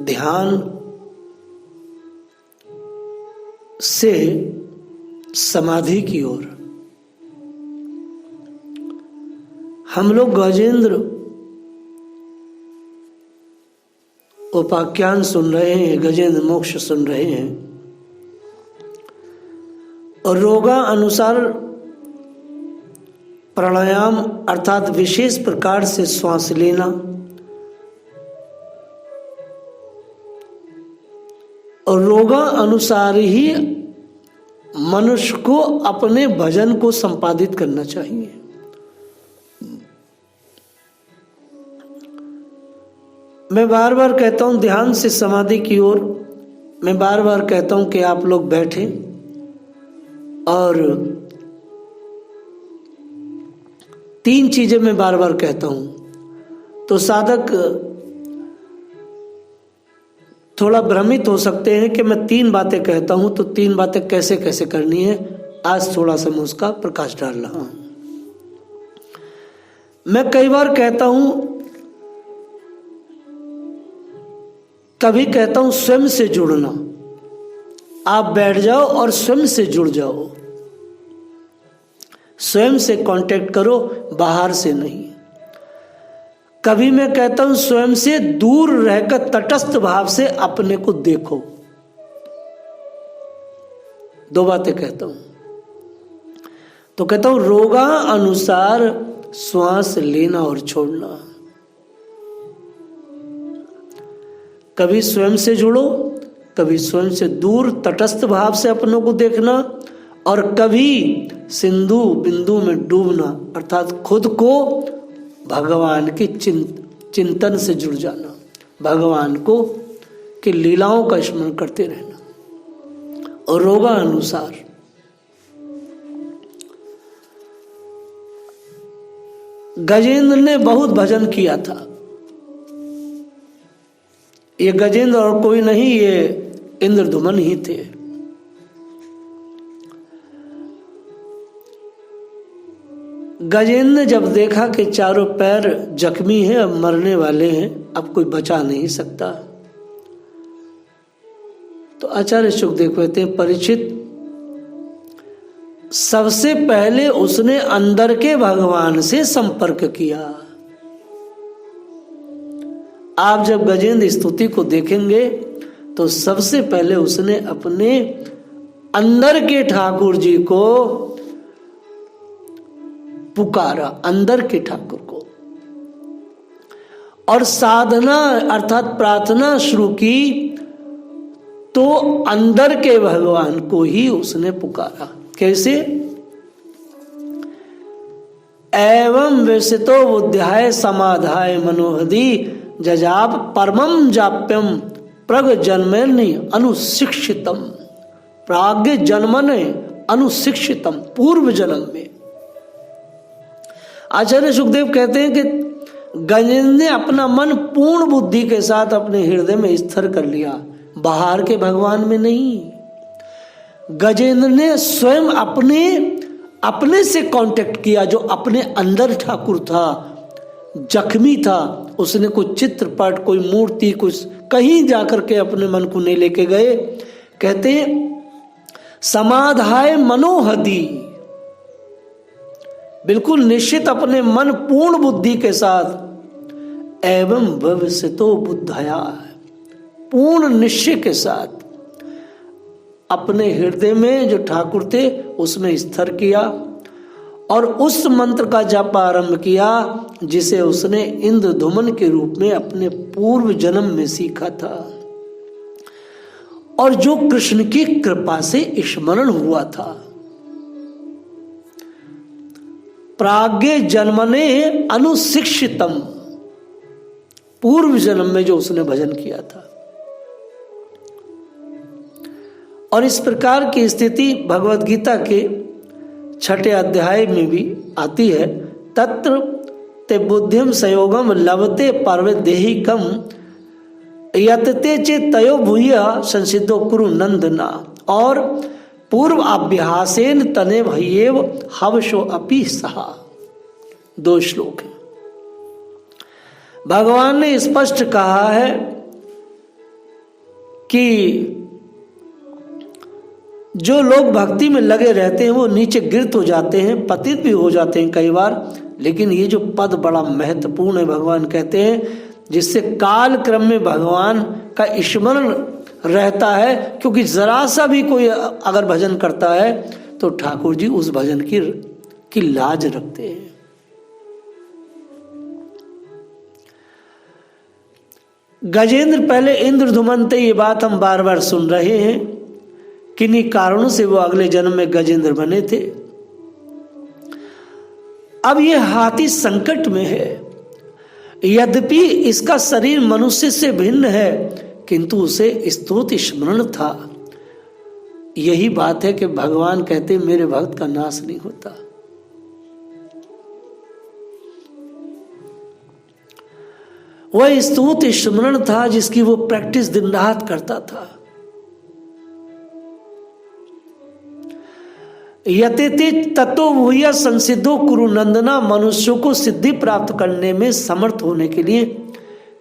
ध्यान से समाधि की ओर। हम लोग गजेंद्र उपाख्यान सुन रहे हैं, गजेंद्र मोक्ष सुन रहे हैं, और रोगा अनुसार प्राणायाम अर्थात विशेष प्रकार से श्वास लेना और रोगा अनुसार ही मनुष्य को अपने भजन को संपादित करना चाहिए। मैं बार बार कहता हूं ध्यान से समाधि की ओर। मैं बार बार कहता हूं कि आप लोग बैठें और 3 चीजें मैं बार बार कहता हूं। तो साधक थोड़ा भ्रमित हो सकते हैं कि मैं 3 बातें कहता हूं तो 3 बातें कैसे कैसे करनी है। आज थोड़ा सा मैं उसका प्रकाश डाल रहा हूं। मैं कई बार कहता हूं, कभी कहता हूं स्वयं से जुड़ना। आप बैठ जाओ और स्वयं से जुड़ जाओ, स्वयं से कांटेक्ट करो, बाहर से नहीं। कभी मैं कहता हूं स्वयं से दूर रहकर तटस्थ भाव से अपने को देखो। 2 बातें कहता हूं। तो कहता हूं रोगा अनुसार श्वास लेना और छोड़ना। कभी स्वयं से जुड़ो, कभी स्वयं से दूर तटस्थ भाव से अपनों को देखना, और कभी सिंधु बिंदु में डूबना अर्थात खुद को भगवान के चिंतन से जुड़ जाना, भगवान को की लीलाओं का स्मरण करते रहना। और रोगा अनुसार गजेंद्र ने बहुत भजन किया था। ये गजेंद्र और कोई नहीं, ये इंद्रधुमन ही थे। गजेंद्र ने जब देखा कि चारों पैर जख्मी हैं, अब मरने वाले हैं, अब कोई बचा नहीं सकता, तो आचार्य सुखदेव कहते हैं परीक्षित, सबसे पहले उसने अंदर के भगवान से संपर्क किया। आप जब गजेंद्र स्तुति को देखेंगे तो सबसे पहले उसने अपने अंदर के ठाकुर जी को पुकारा, अंदर के ठाकुर को, और साधना अर्थात प्रार्थना शुरू की तो अंदर के भगवान को ही उसने पुकारा। कैसे? एवं विसितो बुद्ध्याय समाधाय मनोहदी जजाप परमं जाप्यम प्रग जन्मनि अनुशिक्षितम। प्राग्ञ जन्मने अनुशिक्षितम, पूर्व जन्म में। आचार्य सुखदेव कहते हैं कि गजेंद्र ने अपना मन पूर्ण बुद्धि के साथ अपने हृदय में स्थिर कर लिया, बाहर के भगवान में नहीं। गजेंद्र ने स्वयं अपने से कांटेक्ट किया, जो अपने अंदर ठाकुर था, जख्मी था। उसने कोई चित्रपट, कोई मूर्ति, कुछ कहीं जाकर के अपने मन को नहीं लेके गए। कहते समाधाय मनोहदी, बिल्कुल निश्चित अपने मन पूर्ण बुद्धि के साथ, एवं भविष्यतो बुद्धया, पूर्ण निश्चय के साथ अपने हृदय में जो ठाकुर थे उसमें स्थिर किया और उस मंत्र का जप आरंभ किया जिसे उसने इंद्रधुमन के रूप में अपने पूर्व जन्म में सीखा था और जो कृष्ण की कृपा से स्मरण हुआ था। प्राग्ञ जन्मने अनुशिक्षितम, पूर्व जन्म में जो उसने भजन किया था। और इस प्रकार की स्थिति भगवद गीता के 6ठे अध्याय में भी आती है। तत्र ते बुद्धिम संयोगम लभते पार्वत देहिकम यतते चे तयो भूय संसिद्धो कुरु नंदना। और पूर्व अभ्यासेन तने भयेव हवशो अपि सहा। 2 श्लोक है। भगवान ने स्पष्ट कहा है कि जो लोग भक्ति में लगे रहते हैं वो नीचे गिरत हो जाते हैं, पतित भी हो जाते हैं कई बार, लेकिन ये जो पद बड़ा महत्वपूर्ण है, भगवान कहते हैं, जिससे काल क्रम में भगवान का स्मरण रहता है। क्योंकि जरा सा भी कोई अगर भजन करता है तो ठाकुर जी उस भजन की लाज रखते हैं। गजेंद्र पहले इंद्रधुमन थे, ये बात हम बार बार सुन रहे हैं, किन्हीं कारणों से वो अगले जन्म में गजेंद्र बने थे। अब ये हाथी संकट में है, यद्यपि इसका शरीर मनुष्य से भिन्न है, किंतु उसे स्तोत्र स्मरण था। यही बात है कि भगवान कहते मेरे भक्त का नाश नहीं होता। वह स्तोत्र स्मरण था जिसकी वो प्रैक्टिस दिन रात करता था। यतेते ततो भूया संसिद्धो कुरु नंदना, मनुष्यों को सिद्धि प्राप्त करने में समर्थ होने के लिए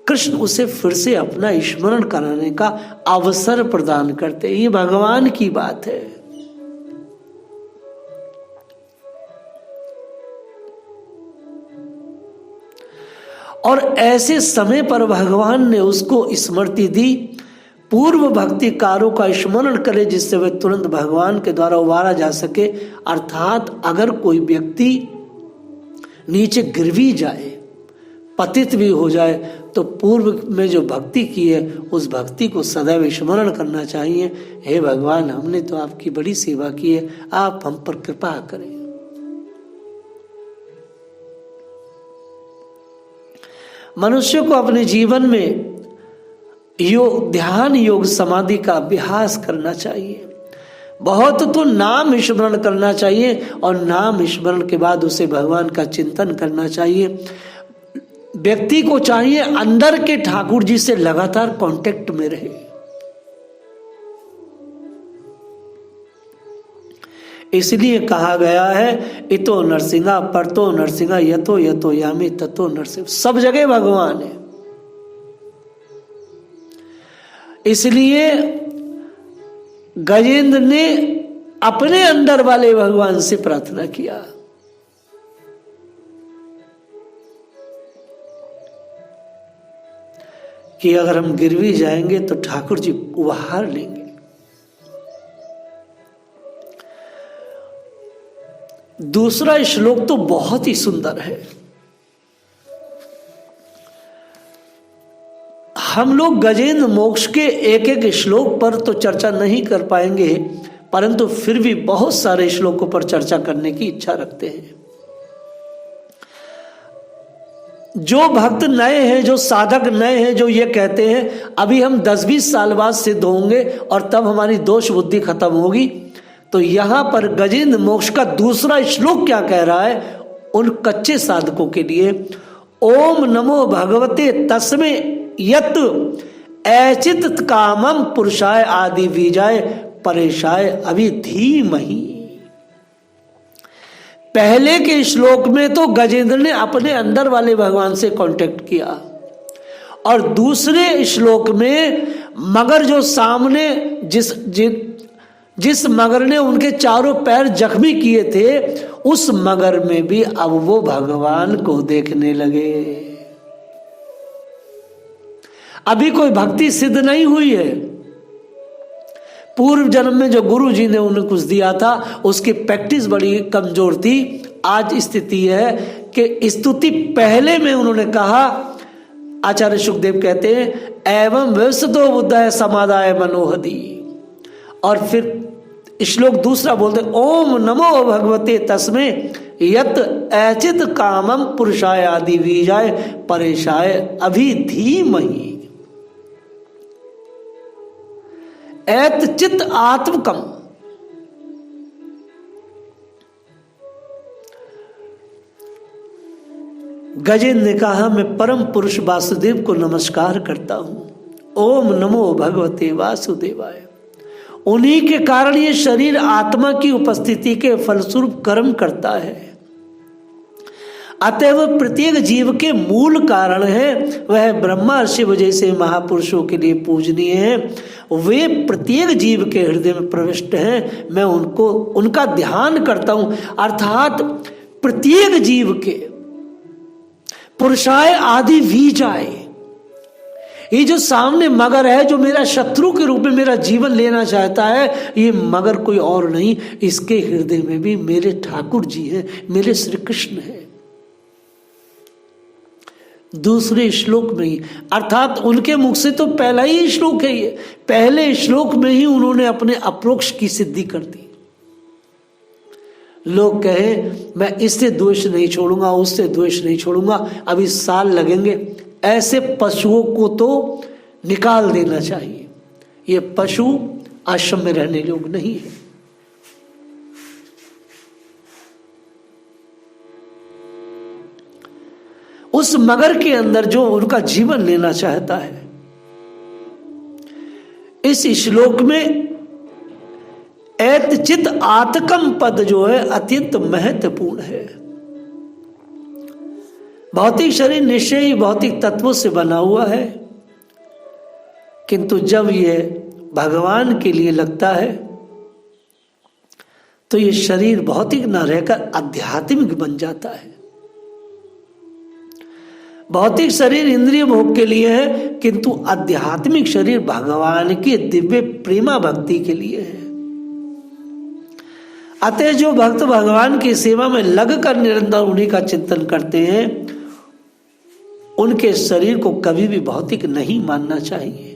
कृष्ण उसे फिर से अपना स्मरण कराने का अवसर प्रदान करते। ये भगवान की बात है। और ऐसे समय पर भगवान ने उसको स्मृति दी, पूर्व भक्तिकारों का स्मरण करे जिससे वह तुरंत भगवान के द्वारा उबारा जा सके। अर्थात अगर कोई व्यक्ति नीचे गिर भी जाए, पतित भी हो जाए, तो पूर्व में जो भक्ति की है उस भक्ति को सदैव स्मरण करना चाहिए। हे भगवान, हमने तो आपकी बड़ी सेवा की है, आप हम पर कृपा करें। मनुष्य को अपने जीवन में ध्यान योग समाधि का अभ्यास करना चाहिए। बहुत तो नाम स्मरण करना चाहिए और नाम स्मरण के बाद उसे भगवान का चिंतन करना चाहिए। व्यक्ति को चाहिए अंदर के ठाकुर जी से लगातार कांटेक्ट में रहे। इसलिए कहा गया है इतो नरसिंहा परतो नरसिंहा यतो यतो यामी ततो नरसिंह। सब जगह भगवान है। इसलिए गजेंद्र ने अपने अंदर वाले भगवान से प्रार्थना किया कि अगर हम गिर भी जाएंगे तो ठाकुर जी उबार लेंगे। दूसरा श्लोक तो बहुत ही सुंदर है। हम लोग गजेंद्र मोक्ष के एक एक श्लोक पर तो चर्चा नहीं कर पाएंगे, परंतु फिर भी बहुत सारे श्लोकों पर चर्चा करने की इच्छा रखते हैं। जो भक्त नए हैं, जो साधक नए हैं, जो ये कहते हैं अभी हम 10-20 साल बाद सिद्ध होंगे और तब हमारी दोष बुद्धि खत्म होगी, तो यहां पर गजेंद्र मोक्ष का दूसरा श्लोक क्या कह रहा है उन कच्चे साधकों के लिए। ओम नमो भगवते तस्मै यत ऐचित कामम पुरुषाय आदि बीजाय परेशाय अभी धीमहि। पहले के श्लोक में तो गजेंद्र ने अपने अंदर वाले भगवान से कांटेक्ट किया और दूसरे श्लोक में मगर जो सामने जिस मगर ने उनके चारों पैर जख्मी किए थे, उस मगर में भी अब वो भगवान को देखने लगे। अभी कोई भक्ति सिद्ध नहीं हुई है। पूर्व जन्म में जो गुरु जी ने उन्हें कुछ दिया था उसकी प्रैक्टिस बड़ी कमजोर थी। आज स्थिति है कि स्तुति पहले में उन्होंने कहा, आचार्य सुखदेव कहते हैं एवं व्यवसतो बुद्धाय समादाय मनोहदी, और फिर श्लोक दूसरा बोलते ओम नमो भगवते तस्मै यत ऐचित कामम पुरुषाय आदि बीजाय परेशाय अभी धीमहि ऐत चित आत्मकम। गजेंद्र ने कहा मैं परम पुरुष वासुदेव को नमस्कार करता हूं। ओम नमो भगवते वासुदेवाय। उन्हीं के कारण ये शरीर आत्मा की उपस्थिति के फलस्वरूप कर्म करता है। अतएव प्रत्येक जीव के मूल कारण है, वह ब्रह्मा शिव जैसे महापुरुषों के लिए पूजनीय है। वे प्रत्येक जीव के हृदय में प्रविष्ट हैं, मैं उनका ध्यान करता हूं। अर्थात प्रत्येक जीव के पुरुषाय आदि बीजाय, ये जो सामने मगर है, जो मेरा शत्रु के रूप में मेरा जीवन लेना चाहता है, ये मगर कोई और नहीं, इसके हृदय में भी मेरे ठाकुर जी हैं, मेरे श्री कृष्ण हैं। दूसरे श्लोक में ही, अर्थात उनके मुख से तो पहला ही श्लोक है ये, पहले श्लोक में ही उन्होंने अपने अप्रोक्ष की सिद्धि कर दी। लोग कहे मैं इससे द्वेष नहीं छोड़ूंगा, उससे द्वेष नहीं छोड़ूंगा, अभी साल लगेंगे, ऐसे पशुओं को तो निकाल देना चाहिए। ये पशु आश्रम में रहने योग्य नहीं है। उस मगर के अंदर जो उनका जीवन लेना चाहता है, इस श्लोक में ऐतचित आतकम पद जो है अत्यंत महत्वपूर्ण है। भौतिक शरीर निश्चय ही भौतिक तत्वों से बना हुआ है, किंतु जब यह भगवान के लिए लगता है तो यह शरीर भौतिक न रहकर आध्यात्मिक बन जाता है। भौतिक शरीर इंद्रिय भोग के लिए है, किंतु आध्यात्मिक शरीर भगवान की दिव्य प्रेमा भक्ति के लिए है। अतः जो भक्त भगवान की सेवा में लगकर निरंतर उन्हीं का चिंतन करते हैं, उनके शरीर को कभी भी भौतिक नहीं मानना चाहिए।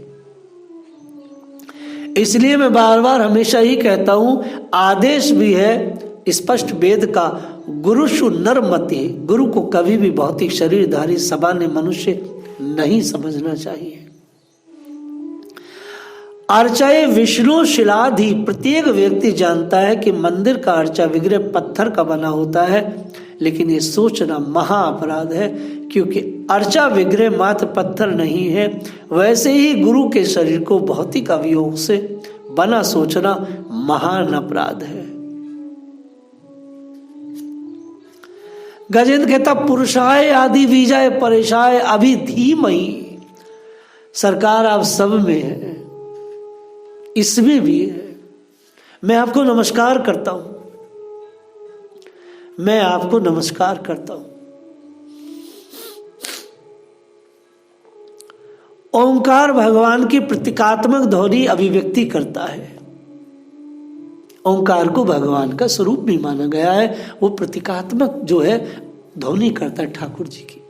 इसलिए मैं बार बार हमेशा ही कहता हूं, आदेश भी है स्पष्ट वेद का, गुरुषु नरमति, गुरु को कभी भी भौतिक शरीरधारी सामान्य मनुष्य नहीं समझना चाहिए। अर्चाए विष्णु शिलाधि, प्रत्येक व्यक्ति जानता है कि मंदिर का अर्चा विग्रह पत्थर का बना होता है, लेकिन ये सोचना महा अपराध है, क्योंकि अर्चा विग्रह मात्र पत्थर नहीं है। वैसे ही गुरु के शरीर को भौतिक अवयवों से बना सोचना महान अपराध है। गजेंद्र कहता पुरुषाय आदि बीजाय परेशाय अभी धीमहि, सरकार आप सब में है, इसमें भी है। मैं आपको नमस्कार करता हूं, मैं आपको नमस्कार करता हूं। ओंकार भगवान की प्रतीकात्मक ध्वनि अभिव्यक्ति करता है। ओंकार को भगवान का स्वरूप भी माना गया है, वो प्रतीकात्मक जो है ध्वनि करता है ठाकुर जी की।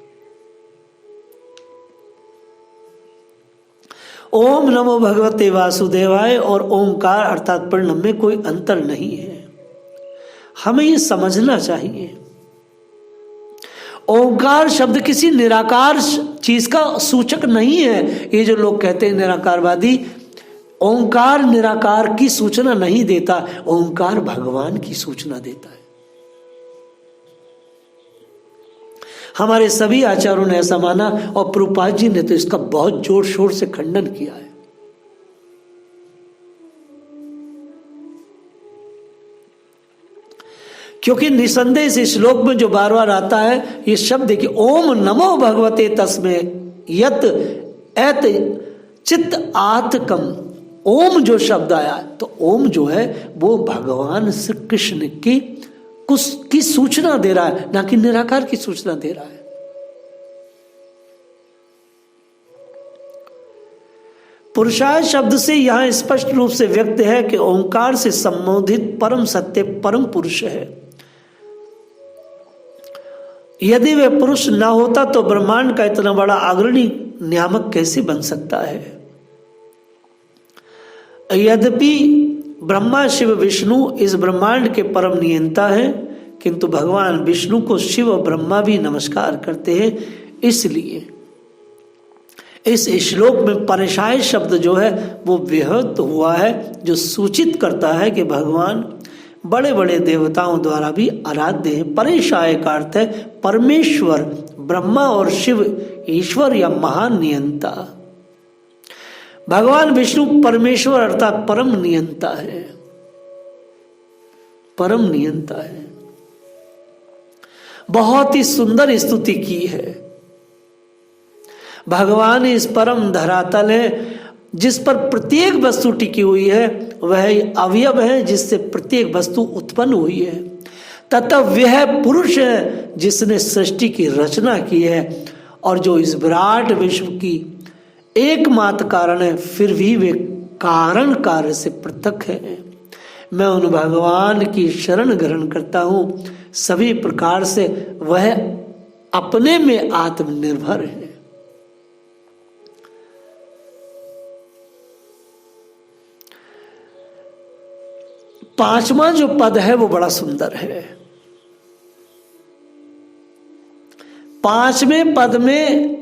ओम नमो भगवते वासुदेवाय और ओंकार अर्थात प्रणव में कोई अंतर नहीं है, हमें ये समझना चाहिए। ओंकार शब्द किसी निराकार चीज का सूचक नहीं है। ये जो लोग कहते हैं निराकारवादी, ओंकार निराकार की सूचना नहीं देता, ओंकार भगवान की सूचना देता है। हमारे सभी आचार्यों ने ऐसा माना और प्रभुपाद जी ने तो इसका बहुत जोर शोर से खंडन किया है। क्योंकि निसंदेह इस श्लोक में जो बार बार आता है ये शब्द है कि ओम नमो भगवते तस्मै यत एत चित्त आतकम। ओम जो शब्द आया तो ओम जो है वो भगवान श्री कृष्ण की सूचना दे रहा है, ना कि निराकार की सूचना दे रहा है। पुरुषाय शब्द से यहां स्पष्ट रूप से व्यक्त है कि ओंकार से संबोधित परम सत्य परम पुरुष है। यदि वह पुरुष ना होता तो ब्रह्मांड का इतना बड़ा अग्रणी नियामक कैसे बन सकता है। यद्यपि ब्रह्मा शिव विष्णु इस ब्रह्मांड के परम नियंता हैं, किंतु भगवान विष्णु को शिव और ब्रह्मा भी नमस्कार करते हैं। इसलिए इस श्लोक में परेशाय शब्द जो है वो व्यक्त हुआ है, जो सूचित करता है कि भगवान बड़े बड़े देवताओं द्वारा भी आराध्य है। परेशाय का अर्थ है परमेश्वर, ब्रह्मा और शिव ईश्वर या महान नियंता। भगवान विष्णु परमेश्वर अर्थात परम नियंता है, परम नियंता है। बहुत ही सुंदर स्तुति की है। भगवान इस परम धरातल है जिस पर प्रत्येक वस्तु टिकी हुई है, वह अवयव है जिससे प्रत्येक वस्तु उत्पन्न हुई है, तथा वह पुरुष है जिसने सृष्टि की रचना की है और जो इस विराट विश्व की एकमात्र कारण है, फिर भी वे कारण कार्य से पृथक है। मैं उन भगवान की शरण ग्रहण करता हूँ, सभी प्रकार से वह अपने में आत्मनिर्भर है। पांचवा जो पद है वो बड़ा सुंदर है। पांचवें पद में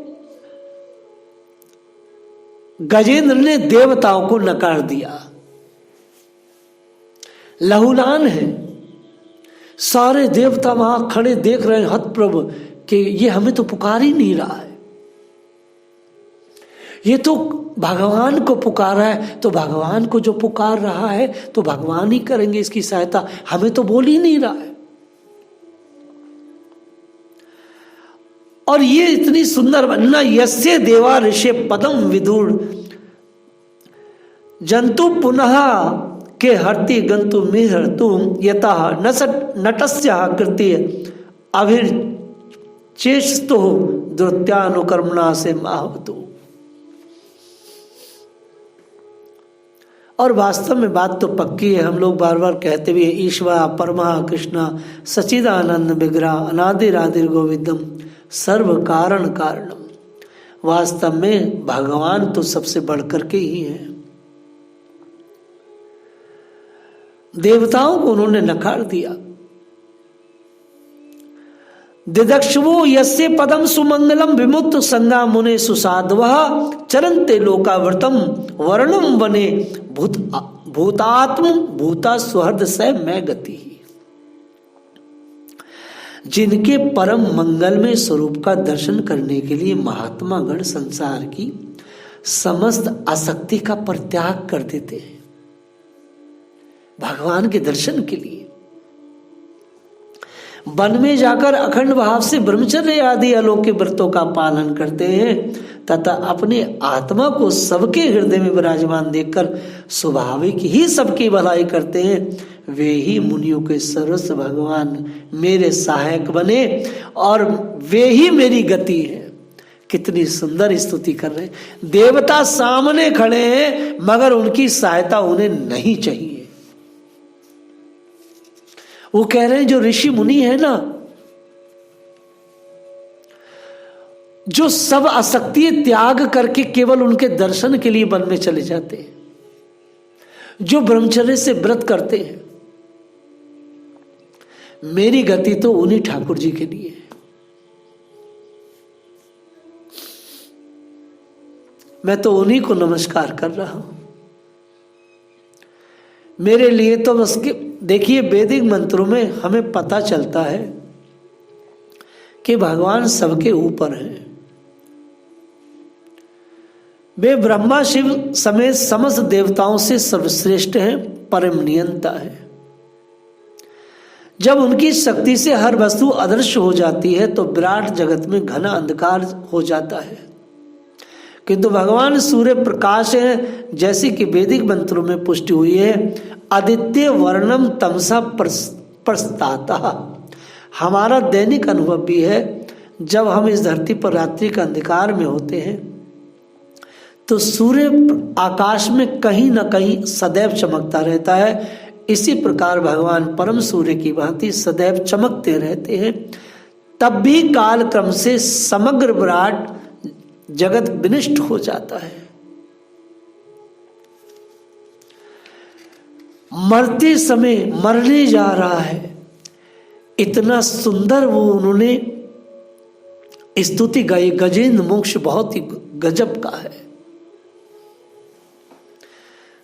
गजेंद्र ने देवताओं को नकार दिया। लहूलान है, सारे देवता वहां खड़े देख रहे हैं हतप्रभ कि ये हमें तो पुकार ही नहीं रहा है, ये तो भगवान को पुकार रहा है, तो भगवान को जो पुकार रहा है तो भगवान ही करेंगे इसकी सहायता, हमें तो बोल ही नहीं रहा है। और ये इतनी सुंदर वन्ना, यस्य देवा ऋषि पदम विदुर जंतु पुनः के हरति गंतु मिहर तुम यथा नटस्य कृति अभिर्चेष्टो दुर्त्यानुकर्मणा से माहतु। और वास्तव में बात तो पक्की है, हम लोग बार बार कहते भी है, ईश्वर परमा कृष्णा सच्चिदानंद विग्रह अनादिरादिर गोविंदम सर्व कारण कारणम। वास्तव में भगवान तो सबसे बढ़कर के ही है। देवताओं को उन्होंने नकार दिया। दिदक्षवो यस्य पदम सुमंगलम विमुक्त संगा मुने सुसाध्वः चरन्ते लोकावर्तम वर्णम वने भूतात्म भूता सुहृद स मैं गति। जिनके परम मंगलमय स्वरूप का दर्शन करने के लिए महात्मा गण संसार की समस्त आसक्ति का परित्याग कर देते हैं भगवान के दर्शन के लिए, वन में जाकर अखंड भाव से ब्रह्मचर्य आदि अलौकिक व्रतों का पालन करते हैं तथा अपने आत्मा को सबके हृदय में विराजमान देखकर स्वाभाविक ही सबकी भलाई करते हैं, वे ही मुनियों के सर्वस्व भगवान मेरे सहायक बने और वे ही मेरी गति है। कितनी सुंदर स्तुति कर रहे हैं। देवता सामने खड़े हैं मगर उनकी सहायता उन्हें नहीं चाहिए। वो कह रहे हैं जो ऋषि मुनि है ना, जो सब आसक्ति त्याग करके केवल उनके दर्शन के लिए वन में चले जाते हैं, जो ब्रह्मचर्य से व्रत करते हैं, मेरी गति तो उन्हीं ठाकुर जी के लिए है। मैं तो उन्हीं को नमस्कार कर रहा हूं। मेरे लिए तो बस देखिए, वैदिक मंत्रों में हमें पता चलता है कि भगवान सबके ऊपर हैं। वे ब्रह्मा शिव समेत समस्त देवताओं से सर्वश्रेष्ठ हैं, परम नियंता है। जब उनकी शक्ति से हर वस्तु अदृश्य हो जाती है तो विराट जगत में घना अंधकार हो जाता है, किंतु भगवान सूर्य प्रकाश है, जैसे कि वैदिक मंत्रों में पुष्टि हुई है। आदित्य वर्णम तमसा प्रस्ताता। हमारा दैनिक अनुभव भी है, जब हम इस धरती पर रात्रि का अंधकार में होते हैं तो सूर्य आकाश में कहीं न कहीं सदैव चमकता रहता है। इसी प्रकार भगवान परम सूर्य की भांति सदैव चमकते रहते हैं। तब भी काल क्रम से समग्र विराट जगत विनष्ट हो जाता है। मरते समय मरने जा रहा है, इतना सुंदर वो उन्होंने स्तुति गाई। गजेंद्र मोक्ष बहुत ही गजब का है।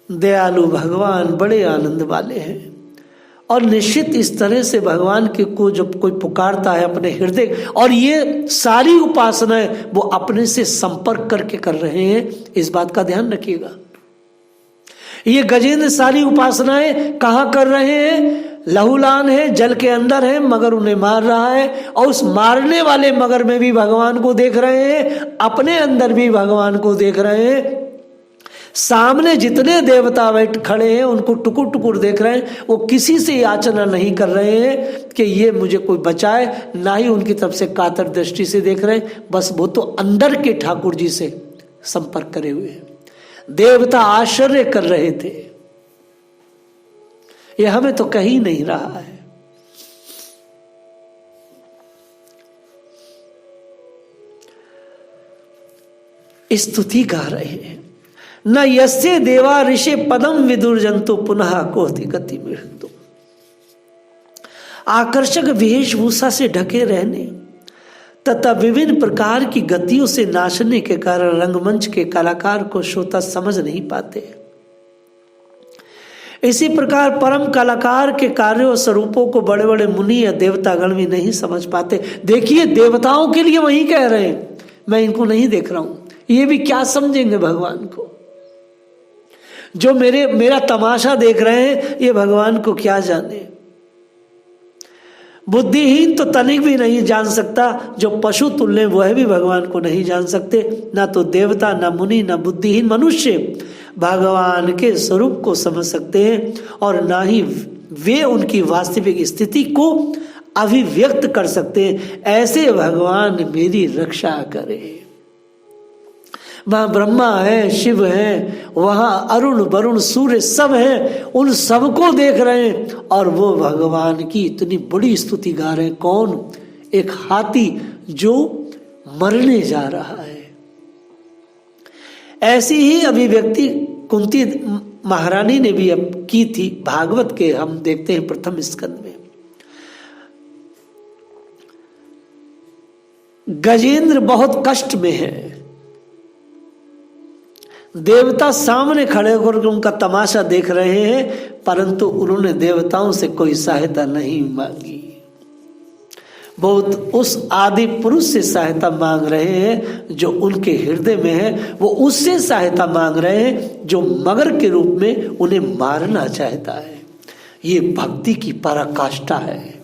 दयालु भगवान बड़े आनंद वाले हैं और निश्चित इस तरह से भगवान के को जब कोई पुकारता है अपने हृदय, और ये सारी उपासनाएं वो अपने से संपर्क करके कर रहे हैं, इस बात का ध्यान रखिएगा। ये गजेंद्र सारी उपासनाएं कहां कर रहे हैं? लहूलान है, जल के अंदर है, मगर उन्हें मार रहा है। और उस मारने वाले मगर में भी भगवान को देख रहे हैं, अपने अंदर भी भगवान को देख रहे हैं। सामने जितने देवता बैठ खड़े हैं उनको टुकुर टुकुर देख रहे हैं। वो किसी से याचना नहीं कर रहे हैं कि ये मुझे कोई बचाए, ना ही उनकी तरफ से कातर दृष्टि से देख रहे हैं। बस वो तो अंदर के ठाकुर जी से संपर्क करे हुए हैं। देवता आश्चर्य कर रहे थे, ये हमें तो कहीं नहीं रहा है। स्तुति गा रहे हैं। न यस्य देवा ऋषि पदम विदुर्जंतु पुनः कोति गति मृत्यु। आकर्षक वेशभूषा से ढके रहने तथा विभिन्न प्रकार की गतियों से नाचने के कारण रंगमंच के कलाकार को श्रोता समझ नहीं पाते। इसी प्रकार परम कलाकार के कार्यों स्वरूपों को बड़े बड़े मुनि या देवतागण भी नहीं समझ पाते। देखिए, देवताओं के लिए वही कह रहे हैं, मैं इनको नहीं देख रहा हूं, ये भी क्या समझेंगे भगवान को। जो मेरा तमाशा देख रहे हैं, ये भगवान को क्या जाने। बुद्धिहीन तो तनिक भी नहीं जान सकता, जो पशु तुल्य वह भी भगवान को नहीं जान सकते। ना तो देवता, ना मुनि, ना बुद्धिहीन मनुष्य भगवान के स्वरूप को समझ सकते हैं, और ना ही वे उनकी वास्तविक स्थिति को अभिव्यक्त कर सकते हैं। ऐसे भगवान मेरी रक्षा करे। वहाँ ब्रह्मा है, शिव है, वहाँ अरुण वरुण सूर्य सब है, उन सबको देख रहे हैं और वो भगवान की इतनी बड़ी स्तुति गा रहे हैं। कौन? एक हाथी जो मरने जा रहा है। ऐसी ही अभिव्यक्ति कुंती महारानी ने भी अब की थी। भागवत के हम देखते हैं प्रथम स्कंद में, गजेंद्र बहुत कष्ट में है। देवता सामने खड़े होकर उनका तमाशा देख रहे हैं, परंतु उन्होंने देवताओं से कोई सहायता नहीं मांगी। बहुत उस आदि पुरुष से सहायता मांग रहे हैं जो उनके हृदय में है। वो उससे सहायता मांग रहे हैं जो मगर के रूप में उन्हें मारना चाहता है। ये भक्ति की पराकाष्ठा है।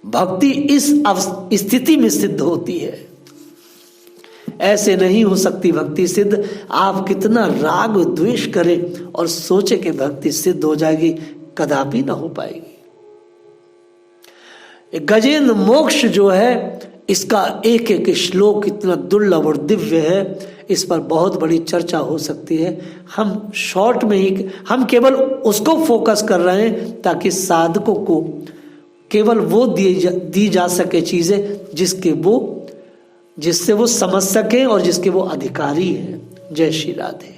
भक्ति इस स्थिति में सिद्ध होती है। ऐसे नहीं हो सकती भक्ति सिद्ध। आप कितना राग द्वेष करें और सोचे कि भक्ति सिद्ध हो जाएगी, कदापि ना हो पाएगी। गजेंद्र मोक्ष जो है, इसका एक एक श्लोक इतना दुर्लभ और दिव्य है, इस पर बहुत बड़ी चर्चा हो सकती है। हम शॉर्ट में ही हम केवल उसको फोकस कर रहे हैं ताकि साधकों को केवल वो दी जा सके चीजें जिससे वो समझ सके और जिसके वो अधिकारी हैं। जय श्री राधे।